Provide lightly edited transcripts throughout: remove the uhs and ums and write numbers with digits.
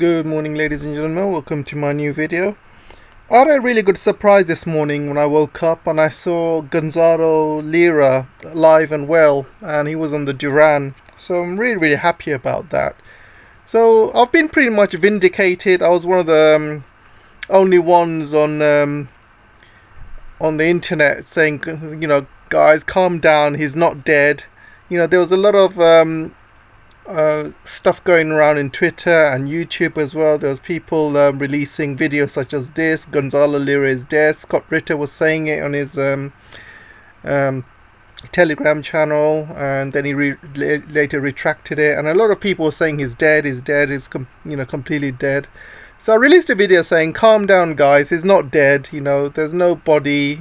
Good morning, ladies and gentlemen, welcome to my new video. I had a really good surprise this morning when I woke up and I saw Gonzalo Lira alive and well, and he was on the Duran, so I'm really happy about that. So I've been pretty much vindicated. I was one of the only ones on the internet saying, guys, calm down, he's not dead. There was a lot of stuff going around in Twitter and YouTube as well. There was people releasing videos such as this: Gonzalo Lira is dead. Scott Ritter was saying it on his Telegram channel, and then he later retracted it. And a lot of people were saying he's dead, completely dead. So I released a video saying, calm down guys, he's not dead. There's no body.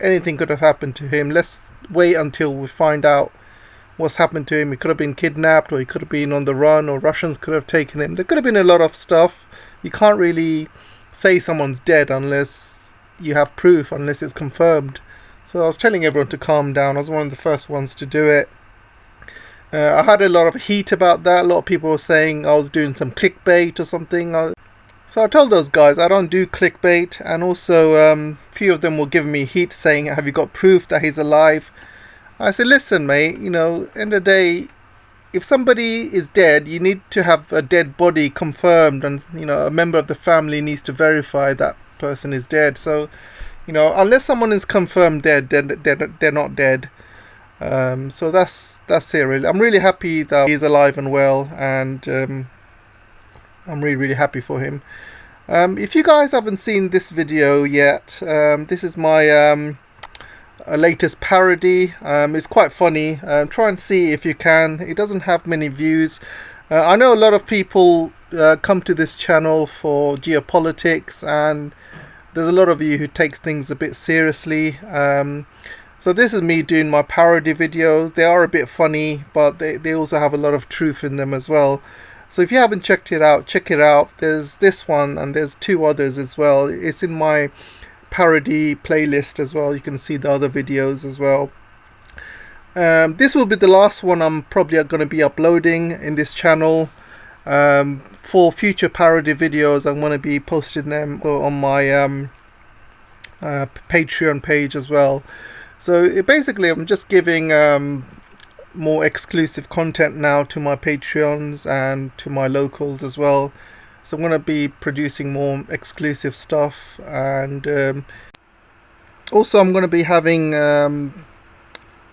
Anything could have happened to him. Let's wait until we find out what's happened to him. He could have been kidnapped, or he could have been on the run, or Russians could have taken him. There could have been a lot of stuff. You can't really say someone's dead unless you have proof, unless it's confirmed. So I was telling everyone to calm down. I was one of the first ones to do it. I had a lot of heat about that. A lot of people were saying I was doing some clickbait or something. So I told those guys I don't do clickbait, and also a few of them were giving me heat saying, have you got proof that he's alive? I said, listen mate, end of the day, if somebody is dead, you need to have a dead body confirmed, and a member of the family needs to verify that person is dead. So unless someone is confirmed dead, they're not dead. So that's it really. I'm really happy that he's alive and well, and I'm really happy for him. If you guys haven't seen this video yet, this is my latest parody. It's quite funny. Try and see if you can. It doesn't have many views. I know a lot of people come to this channel for geopolitics, and there's a lot of you who takes things a bit seriously. So this is me doing my parody videos. They are a bit funny, but they also have a lot of truth in them as well. So if you haven't checked it out, check it out. There's this one and there's two others as well. It's in my parody playlist as well. You can see the other videos as well. This will be the last one I'm probably going to be uploading in this channel. For future parody videos, I'm going to be posting them on my Patreon page as well. So basically I'm just giving more exclusive content now to my Patreons and to my locals as well. So I'm going to be producing more exclusive stuff, and also I'm going to be having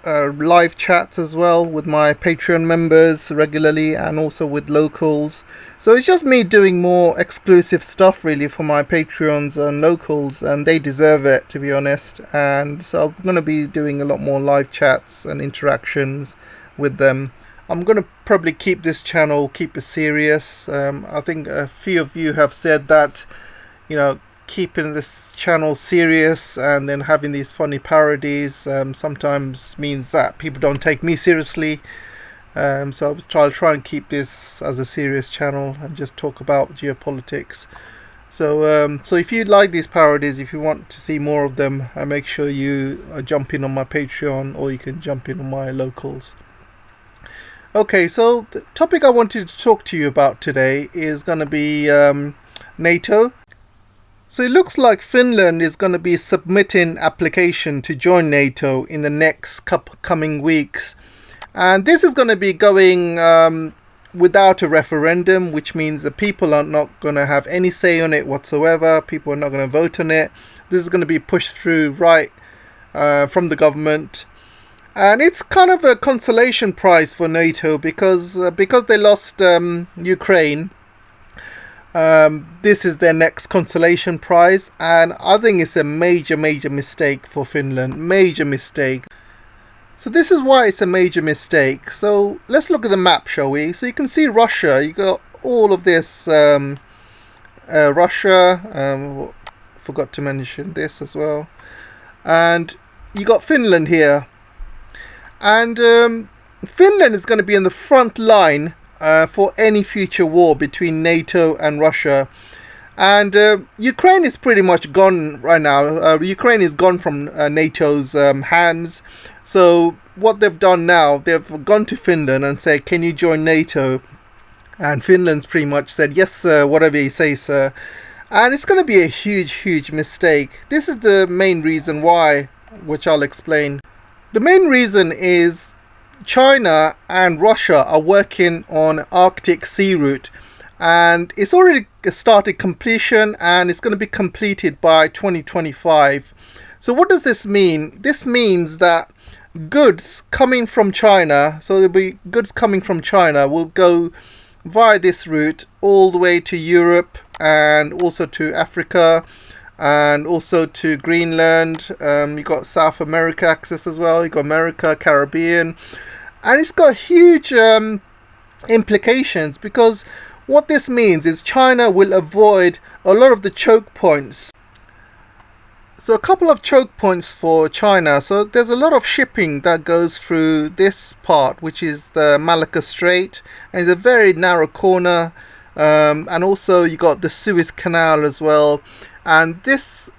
live chats as well with my Patreon members regularly, and also with locals. So it's just me doing more exclusive stuff really for my Patreons and locals, and they deserve it, to be honest. And so I'm going to be doing a lot more live chats and interactions with them. I'm going to probably keep this channel, keep it serious. I think a few of you have said that, keeping this channel serious and then having these funny parodies sometimes means that people don't take me seriously. So I'll try and keep this as a serious channel and just talk about geopolitics. So if you like these parodies, if you want to see more of them, make sure you jump in on my Patreon, or you can jump in on my locals. Okay, so the topic I wanted to talk to you about today is going to be NATO. So it looks like Finland is going to be submitting application to join NATO in the next coming weeks. And this is going to be going without a referendum, which means the people are not going to have any say on it whatsoever. People are not going to vote on it. This is going to be pushed through right from the government. And it's kind of a consolation prize for NATO because they lost Ukraine. This is their next consolation prize, and I think it's a major mistake for Finland. Major mistake. So this is why it's a major mistake. So let's look at the map, shall we? So you can see Russia. You got all of this Russia. Forgot to mention this as well. And you got Finland here. And Finland is going to be in the front line for any future war between NATO and Russia. And Ukraine is pretty much gone right now. Ukraine is gone from NATO's hands. So what they've done now, they've gone to Finland and said, can you join NATO? And Finland's pretty much said, yes, sir, whatever you say, sir. And it's going to be a huge mistake. This is the main reason why, which I'll explain. The main reason is China and Russia are working on Arctic sea route, and it's already started completion, and it's going to be completed by 2025. So what does this mean? This means that goods coming from China, so there'll be goods coming from China, will go via this route all the way to Europe and also to Africa and also to Greenland. You got South America access as well. You got America, Caribbean, and it's got huge implications, because what this means is China will avoid a lot of the choke points. So a couple of choke points for China. So there's a lot of shipping that goes through this part, which is the Malacca Strait, and it's a very narrow corner. And also you got the Suez Canal as well, and there's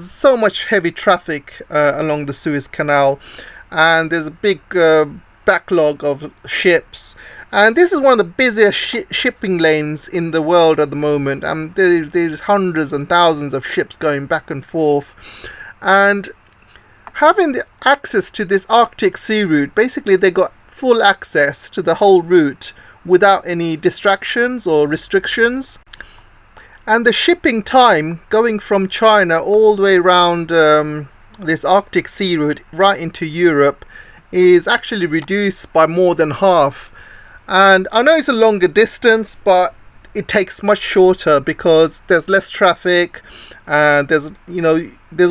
so much heavy traffic along the Suez Canal, and there's a big backlog of ships, and this is one of the busiest shipping lanes in the world at the moment, and there's hundreds and thousands of ships going back and forth. And having the access to this Arctic sea route, basically they got full access to the whole route without any distractions or restrictions. And the shipping time going from China all the way around this Arctic sea route right into Europe is actually reduced by more than half. And I know it's a longer distance, but it takes much shorter because there's less traffic, and there's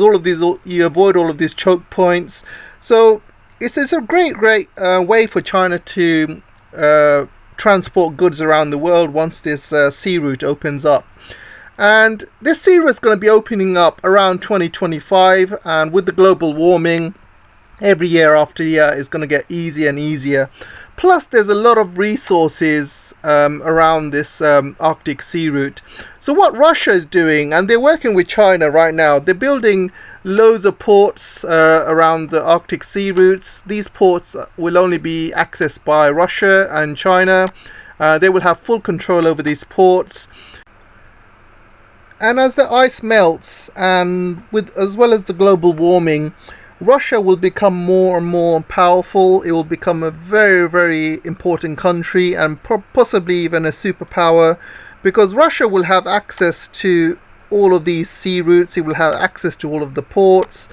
all of these, you avoid all of these choke points. So it's a great way for China to transport goods around the world once this sea route opens up. And this sea route is going to be opening up around 2025, and with the global warming, every year after year is going to get easier and easier. Plus there's a lot of resources around this Arctic sea route. So what Russia is doing, and they're working with China right now, they're building loads of ports around the Arctic sea routes. These ports will only be accessed by Russia and China. They will have full control over these ports. And as the ice melts, and as well as the global warming, Russia will become more and more powerful. It will become a very important country, and possibly even a superpower, because Russia will have access to all of these sea routes. It will have access to all of the ports,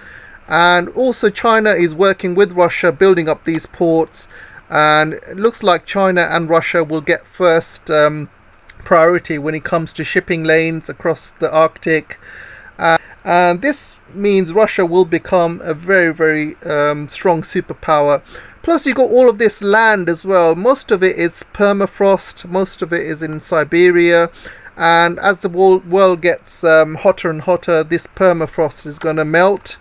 and also China is working with Russia building up these ports, and it looks like China and Russia will get first priority when it comes to shipping lanes across the Arctic. And this means Russia will become a very strong superpower. Plus you got all of this land as well. Most of it is permafrost, most of it is in Siberia, and as the world gets hotter and hotter, this permafrost is going to melt,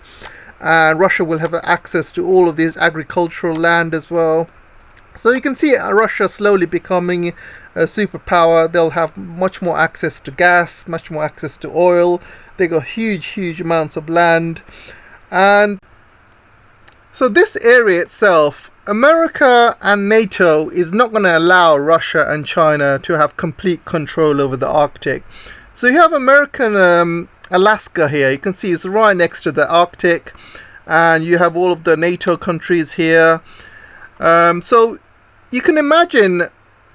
and Russia will have access to all of this agricultural land as well. So you can see Russia slowly becoming a superpower. They'll have much more access to gas, much more access to oil. They got huge amounts of land. And so this area itself, America and NATO is not going to allow Russia and China to have complete control over the Arctic. So you have American Alaska here. You can see it's right next to the Arctic, and you have all of the NATO countries here. So you can imagine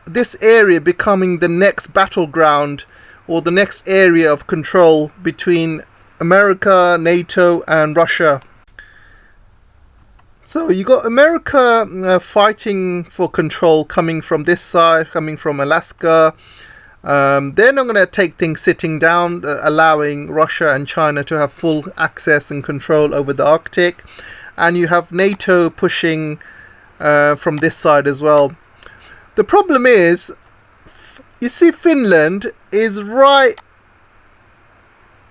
this area becoming the next battleground, or the next area of control between America, NATO and Russia. So you got America fighting for control coming from this side, coming from Alaska. They're not going to take things sitting down, allowing Russia and China to have full access and control over the Arctic. And you have NATO pushing from this side as well. The problem is, you see Finland is right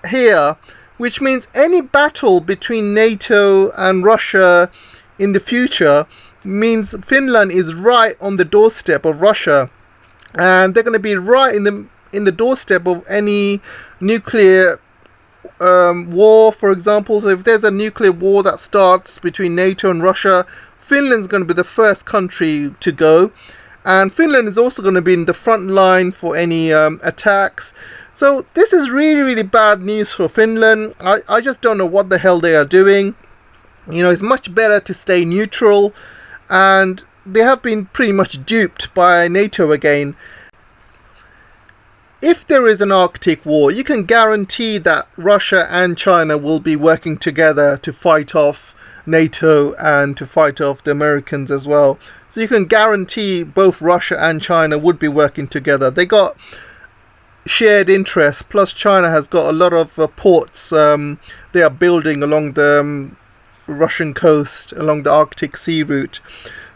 here, which means any battle between NATO and Russia in the future means Finland is right on the doorstep of Russia, and they're going to be right in the doorstep of any nuclear war, for example. So if there's a nuclear war that starts between NATO and Russia, Finland's going to be the first country to go. and Finland is also going to be in the front line for any attacks. So this is really, really bad news for Finland. I just don't know what the hell they are doing. You know, it's much better to stay neutral, and they have been pretty much duped by NATO again. If there is an Arctic war, you can guarantee that Russia and China will be working together to fight off NATO and to fight off the Americans as well. So you can guarantee both Russia and China would be working together. They got shared interests, plus China has got a lot of ports they are building along the Russian coast, along the Arctic Sea route.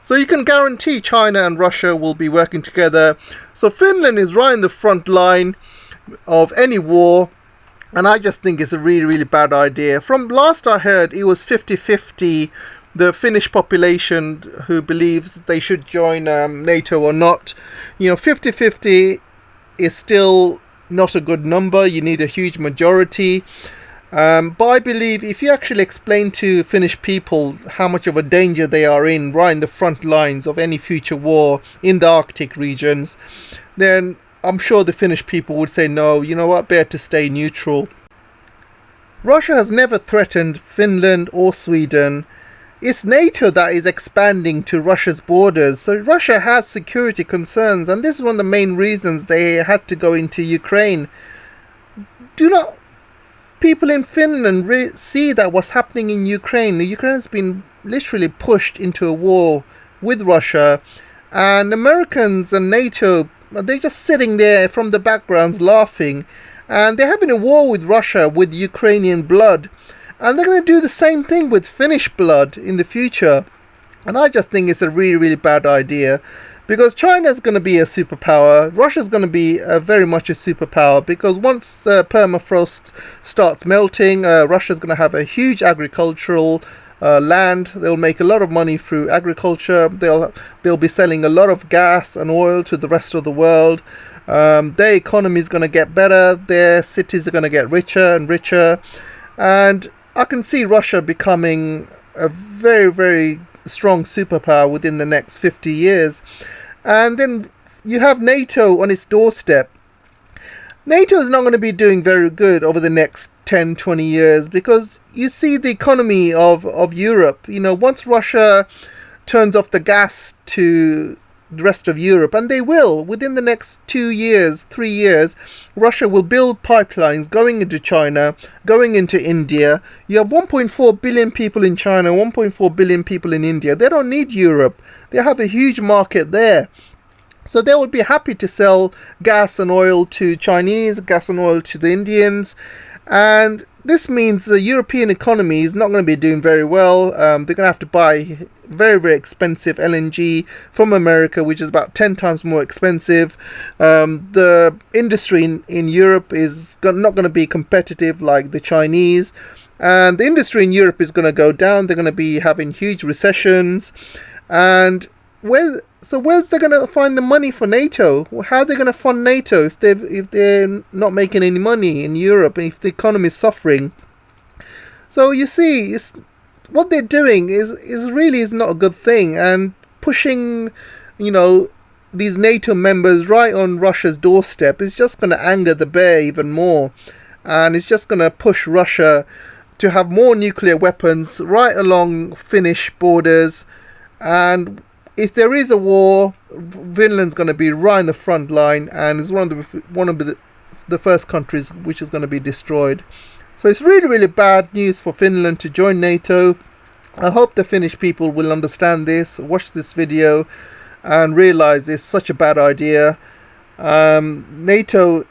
So you can guarantee China and Russia will be working together. So Finland is right in the front line of any war, and I just think it's a really, really bad idea. From last I heard, it was 50-50, the Finnish population who believes they should join NATO or not. You know, 50-50 is still not a good number. You need a huge majority. But I believe if you actually explain to Finnish people how much of a danger they are in, right in the front lines of any future war in the Arctic regions, then I'm sure the Finnish people would say, no, you know what, better to stay neutral. Russia has never threatened Finland or Sweden. It's NATO that is expanding to Russia's borders. So Russia has security concerns, and this is one of the main reasons they had to go into Ukraine. Do not people in Finland see that what's happening in Ukraine? Ukraine has been literally pushed into a war with Russia, and Americans and NATO, they're just sitting there from the backgrounds laughing, and they're having a war with Russia with Ukrainian blood, and they're going to do the same thing with Finnish blood in the future. And I just think it's a really, really bad idea, because China's going to be a superpower. Russia's going to be very much a superpower, because once the permafrost starts melting, Russia's going to have a huge agricultural land. They'll make a lot of money through agriculture. They'll be selling a lot of gas and oil to the rest of the world. Their economy is going to get better. Their cities are going to get richer and richer. And I can see Russia becoming a very, very strong superpower within the next 50 years. And then you have NATO on its doorstep. NATO is not going to be doing very good over the next 10, 20 years, because you see the economy of Europe. You know, once Russia turns off the gas to the rest of Europe, and they will, within the next 2 years, 3 years, Russia will build pipelines going into China, going into India. You have 1.4 billion people in China, 1.4 billion people in India. They don't need Europe. They have a huge market there. So they will be happy to sell gas and oil to Chinese, gas and oil to the Indians. And this means the European economy is not going to be doing very well. They're going to have to buy very, very expensive LNG from America, which is about 10 times more expensive. The industry in Europe is not going to be competitive like the Chinese. And the industry in Europe is going to go down. They're going to be having huge recessions. And where's they going to find the money for NATO? How are they going to fund NATO if they're not making any money in Europe, and if the economy is suffering? So you see, what they're doing is really not a good thing, and pushing, you know, these NATO members right on Russia's doorstep is just going to anger the bear even more, and it's just going to push Russia to have more nuclear weapons right along Finnish borders. And if there is a war, Finland's going to be right in the front line, and is one of the first countries which is going to be destroyed. So it's really, really bad news for Finland to join NATO. I hope the Finnish people will understand this, watch this video, and realize it's such a bad idea. NATO,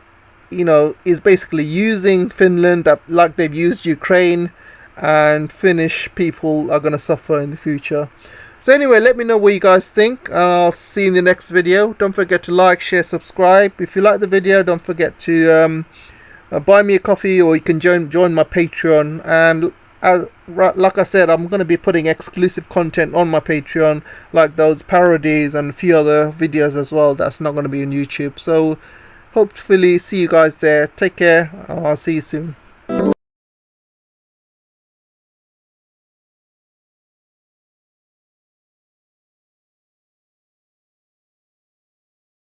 you know, is basically using Finland like they've used Ukraine, and Finnish people are going to suffer in the future. So anyway, let me know what you guys think. I'll see you in the next video. Don't forget to like, share, subscribe. If you like the video, don't forget to buy me a coffee, or you can join my Patreon. And like I said, I'm going to be putting exclusive content on my Patreon, like those parodies and a few other videos as well that's not going to be on YouTube. So hopefully see you guys there. Take care. I'll see you soon.